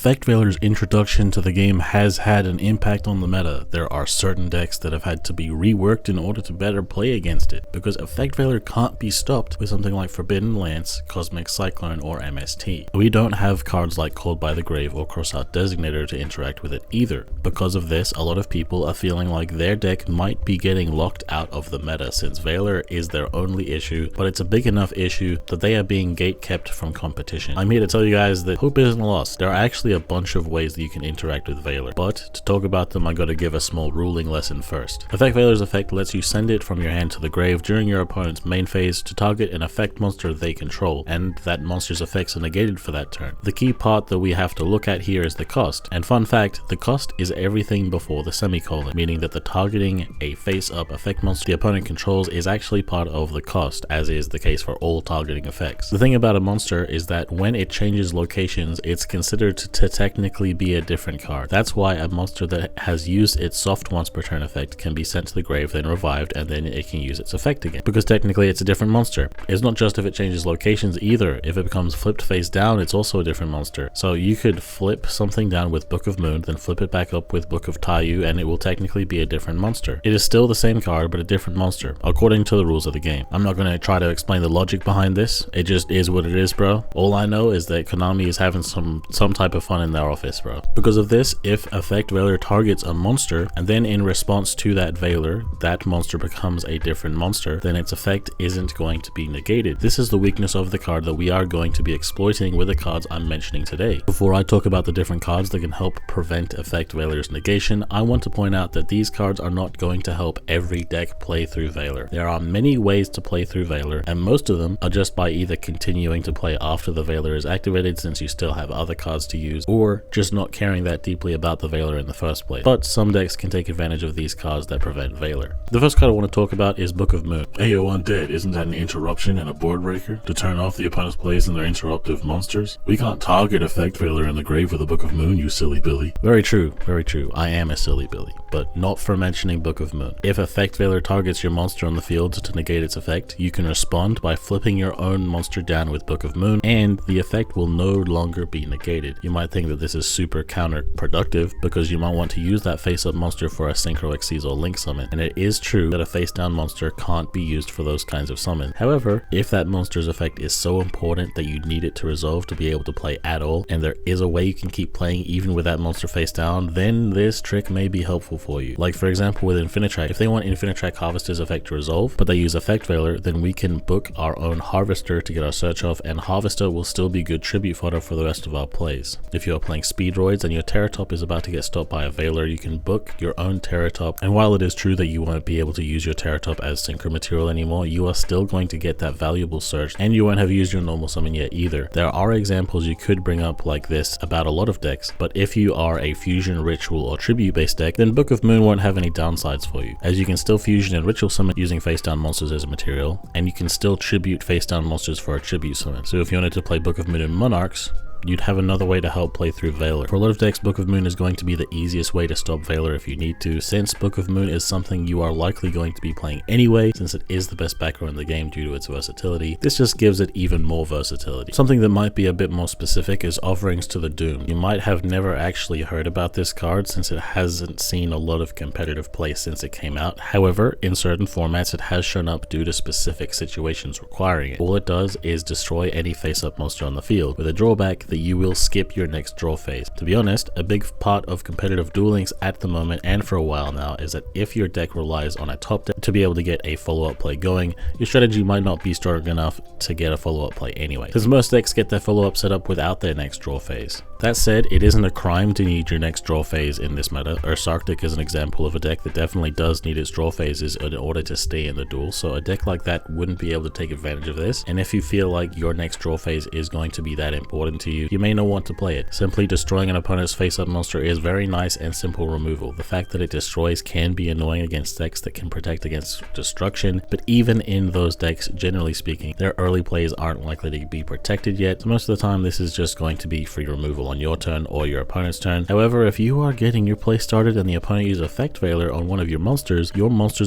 Effect Veiler's introduction to the game has had an impact on the meta. There are certain decks that have had to be reworked in order to better play against it, because Effect Veiler can't be stopped with something like Forbidden Lance, Cosmic Cyclone, or MST. We don't have cards like Called by the Grave or Crossout Designator to interact with it either. Because of this, a lot of people are feeling like their deck might be getting locked out of the meta, since Veiler is their only issue, but it's a big enough issue that they are being gate-kept from competition. I'm here to tell you guys that hope isn't lost. There are actually a bunch of ways that you can interact with Veiler, but to talk about them I gotta give a small ruling lesson first. Effect Veiler's effect lets you send it from your hand to the grave during your opponent's main phase to target an effect monster they control, and that monster's effects are negated for that turn. The key part that we have to look at here is the cost, and fun fact, the cost is everything before the semicolon, meaning that the targeting a face-up effect monster the opponent controls is actually part of the cost, as is the case for all targeting effects. The thing about a monster is that when it changes locations, it's considered to technically be a different card. That's why a monster that has used its soft once per turn effect can be sent to the grave, then revived, and then it can use its effect again, because technically it's a different monster. It's not just if it changes locations either. If it becomes flipped face down, it's also a different monster. So you could flip something down with Book of Moon, then flip it back up with Book of Taiyu, and it will technically be a different monster. It is still the same card, but a different monster, according to the rules of the game. I'm not going to try to explain the logic behind this. It just is what it is, bro. All I know is that Konami is having some type of fun in their office, bro. Because of this, if Effect Veiler targets a monster, and then in response to that Veiler, that monster becomes a different monster, then its effect isn't going to be negated. This is the weakness of the card that we are going to be exploiting with the cards I'm mentioning today. Before I talk about the different cards that can help prevent Effect Veiler's negation, I want to point out that these cards are not going to help every deck play through Veiler. There are many ways to play through Veiler, and most of them are just by either continuing to play after the Veiler is activated since you still have other cards to use, or just not caring that deeply about the Veiler in the first place. But some decks can take advantage of these cards that prevent Veiler. The first card I want to talk about is Book of Moon. Ayo, Undead, isn't that an interruption and a board breaker to turn off the opponent's plays and their interruptive monsters? We can't target Effect Veiler in the grave with a Book of Moon, you silly Billy. Very true, very true. I am a silly Billy, but not for mentioning Book of Moon. If Effect Veiler targets your monster on the field to negate its effect, you can respond by flipping your own monster down with Book of Moon, and the effect will no longer be negated. You might think that this is super counterproductive because you might want to use that face-up monster for a Synchro Xyz or Link summon, and it is true that a face-down monster can't be used for those kinds of summons. However, if that monster's effect is so important that you need it to resolve to be able to play at all, and there is a way you can keep playing even with that monster face down, then this trick may be helpful for you. Like for example with Infinitrack, if they want Infinitrack Harvester's effect to resolve, but they use Effect Veiler, then we can book our own Harvester to get our search off, and Harvester will still be good tribute fodder for the rest of our plays. If you are playing Speedroids and your Terratop is about to get stopped by a Veiler, you can book your own Terratop, and while it is true that you won't be able to use your Terratop as synchro material anymore, you are still going to get that valuable search, and you won't have used your normal summon yet either. There are examples you could bring up like this about a lot of decks, but if you are a fusion, ritual, or tribute based deck, then Book of Moon won't have any downsides for you, as you can still fusion and ritual summon using face down monsters as a material, and you can still tribute face down monsters for a tribute summon. So if you wanted to play Book of Moon in Monarchs, you'd have another way to help play through Veiler. For a lot of decks, Book of Moon is going to be the easiest way to stop Veiler if you need to, since Book of Moon is something you are likely going to be playing anyway, since it is the best backer in the game due to its versatility. This just gives it even more versatility. Something that might be a bit more specific is Offerings to the Doom. You might have never actually heard about this card since it hasn't seen a lot of competitive play since it came out. However, in certain formats it has shown up due to specific situations requiring it. All it does is destroy any face-up monster on the field, with a drawback that you will skip your next draw phase. To be honest, a big part of competitive Duel Links at the moment and for a while now is that if your deck relies on a top deck to be able to get a follow-up play going, your strategy might not be strong enough to get a follow-up play anyway, since most decks get their follow-up set up without their next draw phase. That said, it isn't a crime to need your next draw phase in this meta. Ursarctic is an example of a deck that definitely does need its draw phases in order to stay in the duel, so a deck like that wouldn't be able to take advantage of this, and if you feel like your next draw phase is going to be that important to you, you may not want to play it. Simply destroying an opponent's face-up monster is very nice and simple removal. The fact that it destroys can be annoying against decks that can protect against destruction, but even in those decks, generally speaking, their early plays aren't likely to be protected yet, so most of the time this is just going to be free removal on your turn or your opponent's turn. However, if you are getting your play started and the opponent uses Effect Veiler on one of your monster's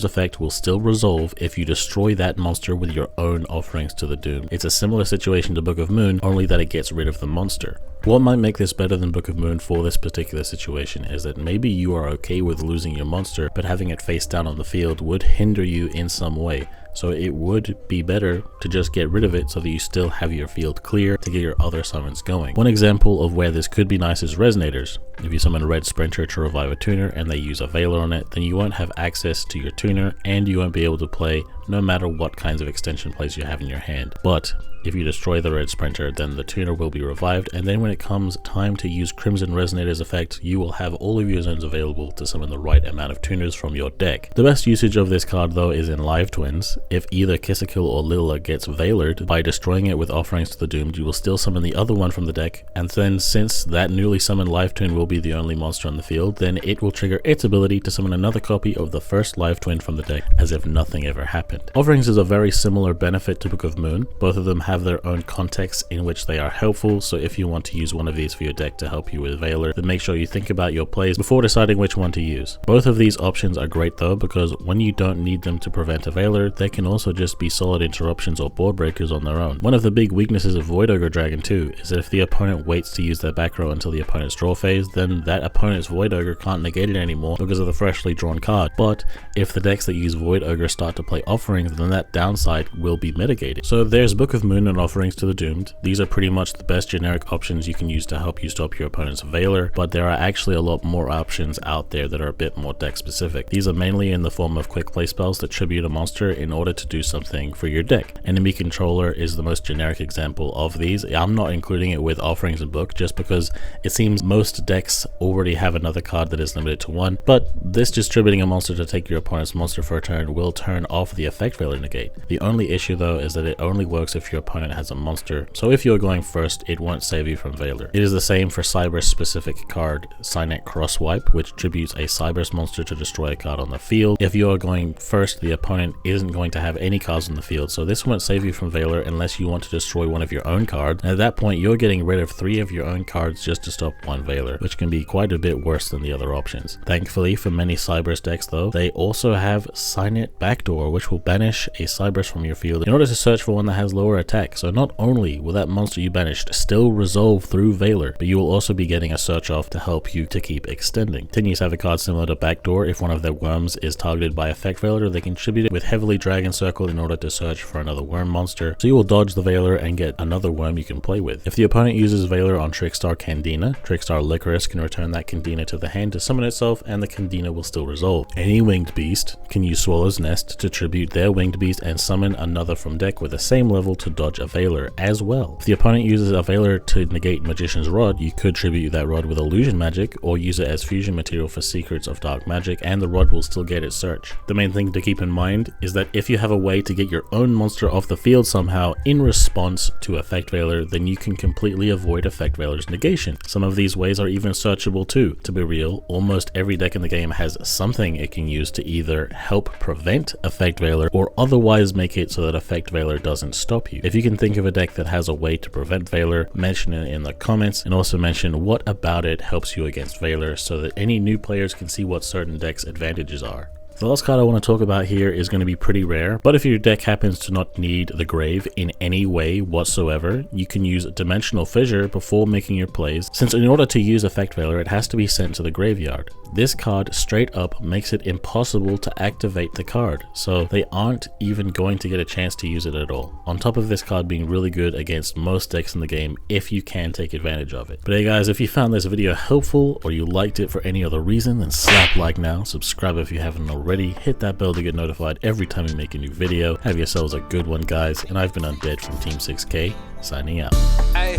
effect will still resolve if you destroy that monster with your own Offerings to the Doom. It's a similar situation to Book of Moon, only that it gets rid of the monster. What might make this better than Book of Moon for this particular situation is that maybe you are okay with losing your monster, but having it face down on the field would hinder you in some way. So it would be better to just get rid of it so that you still have your field clear to get your other summons going. One example of where this could be nice is Resonators. If you summon a red sprinter to revive a tuner and they use a Veiler on it, then you won't have access to your tuner and you won't be able to play no matter what kinds of extension plays you have in your hand. But if you destroy the red sprinter, then the tuner will be revived, and then when it comes time to use Crimson Resonator's effect, you will have all of your zones available to summon the right amount of tuners from your deck. The best usage of this card though is in Live Twins. If either Kissakill or Lilla gets Veilered, by destroying it with Offerings to the Doomed, you will still summon the other one from the deck, and then since that newly summoned Live Twin will be the only monster on the field, then it will trigger its ability to summon another copy of the first Live Twin from the deck, as if nothing ever happened. Offerings is a very similar benefit to Book of Moon. Both of them have their own contexts in which they are helpful, so if you want to use one of these for your deck to help you with Veiler, then make sure you think about your plays before deciding which one to use. Both of these options are great though, because when you don't need them to prevent a Veiler, they can also just be solid interruptions or board breakers on their own. One of the big weaknesses of Void Ogre Dragon too is that if the opponent waits to use their back row until the opponent's draw phase, then that opponent's Void Ogre can't negate it anymore because of the freshly drawn card. But if the decks that use Void Ogre start to play Offerings, then that downside will be mitigated. So there's Book of Moon and Offerings to the Doomed. These are pretty much the best generic options you can use to help you stop your opponent's Veiler, but there are actually a lot more options out there that are a bit more deck specific. These are mainly in the form of quick play spells that tribute a monster in order to do something for your deck. Enemy Controller is the most generic example of these. I'm not including it with Offerings and Book just because it seems most decks already have another card that is limited to one, but this distributing a monster to take your opponent's monster for a turn will turn off the effect Veiler negate. The only issue though is that it only works if your opponent has a monster, so if you're going first, it won't save you from Veiler. It is the same for Cyber's specific card, Signet Crosswipe, which tributes a Cyber's monster to destroy a card on the field. If you're going first, the opponent isn't going to have any cards on the field, so this won't save you from Veiler unless you want to destroy one of your own cards, and at that point you're getting rid of 3 of your own cards just to stop one Veiler, which can be quite a bit worse than the other options. Thankfully for many Cyber's decks though, they also have Signet Backdoor, which will banish a Cyber's from your field in order to search for one that has lower attack. So not only will that monster you banished still resolve through Veiler, but you will also be getting a search off to help you to keep extending. Continues have a card similar to Backdoor. If one of their worms is targeted by effect Veiler, they contribute it with Heavily Dragon Circle in order to search for another worm monster, so you will dodge the Veiler and get another worm you can play with. If the opponent uses Veiler on Trickstar Candina, Trickstar Licorice can return that Candina to the hand to summon itself, and the Candina will still resolve. Any winged beast can use Swallow's Nest to tribute their winged beast and summon another from deck with the same level to dodge a Veiler as well. If the opponent uses a Veiler to negate Magician's Rod, you could tribute that rod with Illusion Magic or use it as fusion material for Secrets of Dark Magic, and the rod will still get its search. The main thing to keep in mind is that if you have a way to get your own monster off the field somehow in response to Effect Veiler, then you can completely avoid Effect Veiler's negation. Some of these ways are even searchable too. To be real, almost every deck in the game has something it can use to either help prevent Effect Veiler or otherwise make it so that Effect Veiler doesn't stop you. If you can think of a deck that has a way to prevent Veiler, mention it in the comments, and also mention what about it helps you against Veiler so that any new players can see what certain decks' advantages are. The last card I want to talk about here is going to be pretty rare, but if your deck happens to not need the grave in any way whatsoever, you can use Dimensional Fissure before making your plays, since in order to use Effect Veiler it has to be sent to the graveyard. This card straight up makes it impossible to activate the card, so they aren't even going to get a chance to use it at all. On top of this card being really good against most decks in the game if you can take advantage of it. But hey guys, if you found this video helpful or you liked it for any other reason, then slap like now, subscribe if you haven't already, hit that bell to get notified every time we make a new video. Have yourselves a good one guys, and I've been Undead from Team 6K, signing out. Hey,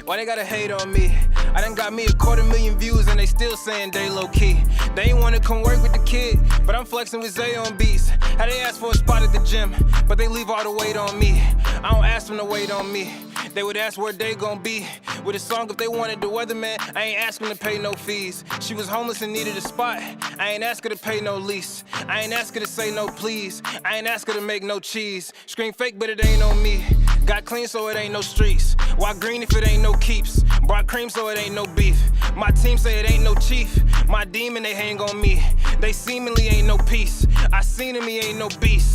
why they gotta hate on me? I done got me 250,000 views and they still saying they low key. They ain't wanna come work with the kid, but I'm flexing with Zay on beats. How they ask for a spot at the gym, but they leave all the weight on me. I don't ask them to wait on me. They would ask where they gon' be with a song if they wanted the weatherman. I ain't asking to pay no fees. She was homeless and needed a spot. I ain't ask her to pay no lease. I ain't ask her to say no please. I ain't ask her to make no cheese. Scream fake but it ain't on me. Got clean so it ain't no streets. Why green if it ain't no keeps? Brought cream so it ain't no beef. My team say it ain't no chief. My demon they hang on me. They seemingly ain't no peace. I seen him, he ain't no beast.